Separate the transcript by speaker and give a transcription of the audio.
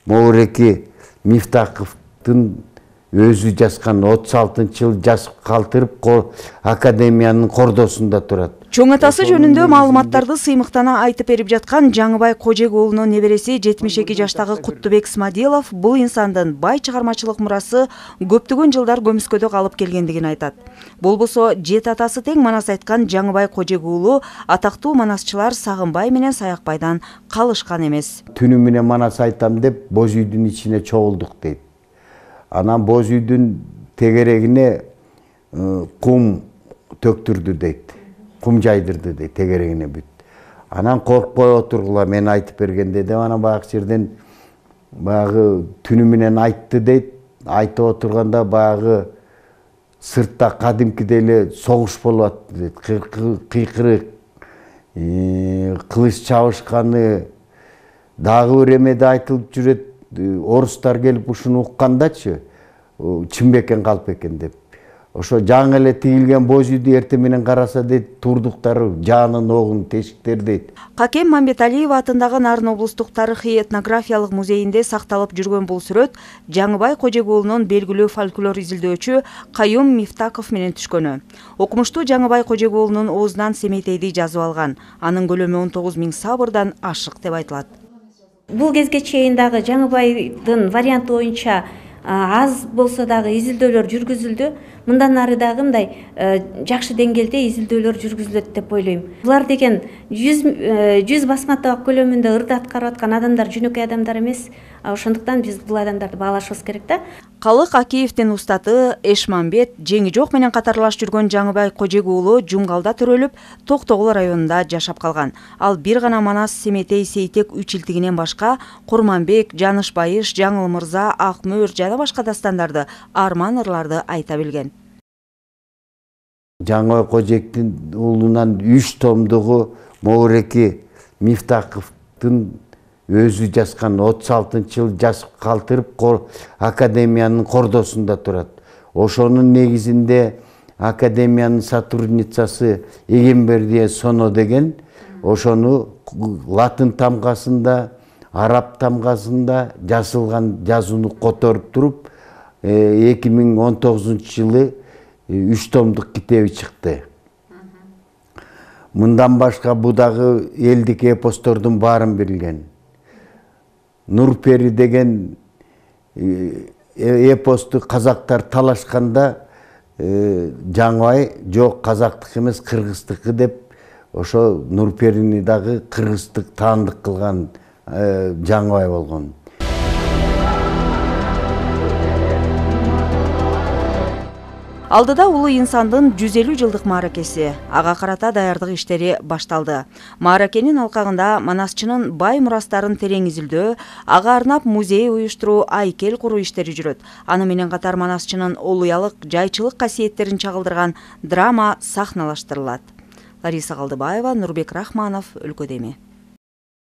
Speaker 1: Мауреки Мифтаковдун өзү жазган 36-жыл жазып калтырып академиянын кордосунда турат.
Speaker 2: Чоң атасы жөнүндө маалыматтарды сыймыктана айтып берип жаткан Жаңыбай Кожек уулунун небереси 72 жаштагы Куттубек Смадилов бул инсандын бай чыгармачылык мурасы көптөгөн жылдар көмүскөдө калып келгендигин айтат. Болбосо жет атасы тең манас айткан Жаңыбай Кожек уулу атактуу манасчылар Сагынбай менен Саякбайдан калышкан эмес.
Speaker 1: Түнү менен манас айтам деп боз үйдүн ичине чогулдук дейт. Анан боз үйдүн тегерегине кум төктүрдү дейт. Кум жайдырды дейт, тегерегине бүт. Анан коркпой отургула, мен айтып бергенде деп, анан баягы жерден баягы түнү менен айтты дейт. Айтып отурганда баягы сыртта кадимкидей эле согуш болуп атты дейт. Кыйкырык, кылыч чабышканы дагы бир эмеде айтылып жүрөт. Орустар келип ушуну уккандачы, чын бекен калп экен деп. Ошо жаңы эле тигилген боз үйдү эртең менен караса дейт, турдуктары жанын огун тешиктер дейт.
Speaker 2: Какем Мамбеталиев атындагы Нарын облустук тарыхый этнографиялык музейинде сакталып жүргөн бул сүрөт Жаңыбай Кожек уулунун белгилүү фольклор изилдөөчү Каюм Мифтаков менен түшкөнү. Окумуштуу Жаңыбай Кожек уулунун оозунан Семетейди жазып алган. Анын көлөмү 19.000 сабырдан ашык деп айтылат.
Speaker 3: Бул кезге чейин дагы Жаңыбайдын варианты боюнча аз болсо дагы изилдөөлөр жүргүзүлдү. Мындан ары дагы мындай жакшы деңгээлде изилдөөлөр жүргүзүлөт деп ойлойм. Булар деген 100 басматтагы көлөмүндө ырды аткарып аткан адамдар жөнөкөй адамдар эмес. Ошондуктан биз бул адамдарды баалашыбыз керек да.
Speaker 2: Калык Акиевдин устаты Эшмамбет Жеңи жок менен катарлаш жүргөн Жаңыбай Кожек уулу Жумгалда төрөлүп, Токтогул районунда жашап калган. Ал бир гана Манас, Семетей, Сейтек үчилтигинен башка Курманбек, Жанышбайыш, Жаңыл Мырза, Акмөр жана башка дастандарды, арман ырларды айта билген.
Speaker 1: Жаңыбай Кожектин уулунан 3 томдугу Мауреки Мифтаковдун өзү жазган 36-жыл жазып калтырып академиянын кордосунда турат. Ошонун негизинде академиянын сотрудницасы Эгембердие Соно деген ошону латын тамгасында, араб тамгасында жазылган жазууну которуп туруп 2019-жылы 3 томдук китеби чыкты. Мындан башка бу дагы элдик эпостордун баарын берилген. Нурпери деген эпосту казактар талашканда Жаңыбай жок казактык эмес кыргыздыкы деп ошо Нурперини дагы кыргыздык таандык кылган Жаңыбай болгон.
Speaker 2: Алдыда улуу инсандын 150 жылдык мааракеси, ага карата даярдык иштери башталды. Мааракенин алкагында манасчынын бай мурастарын терең изилдөө, ага арнап музей уюштуруу, айкел куруу иштери жүрөт. Аны менен катар манасчынын олуялык, жайчылык касиеттерин чагылдырган драма сахналаштырылат. Лариса Калдыбаева, Нурбек Рахманов, Өлкөдө эми.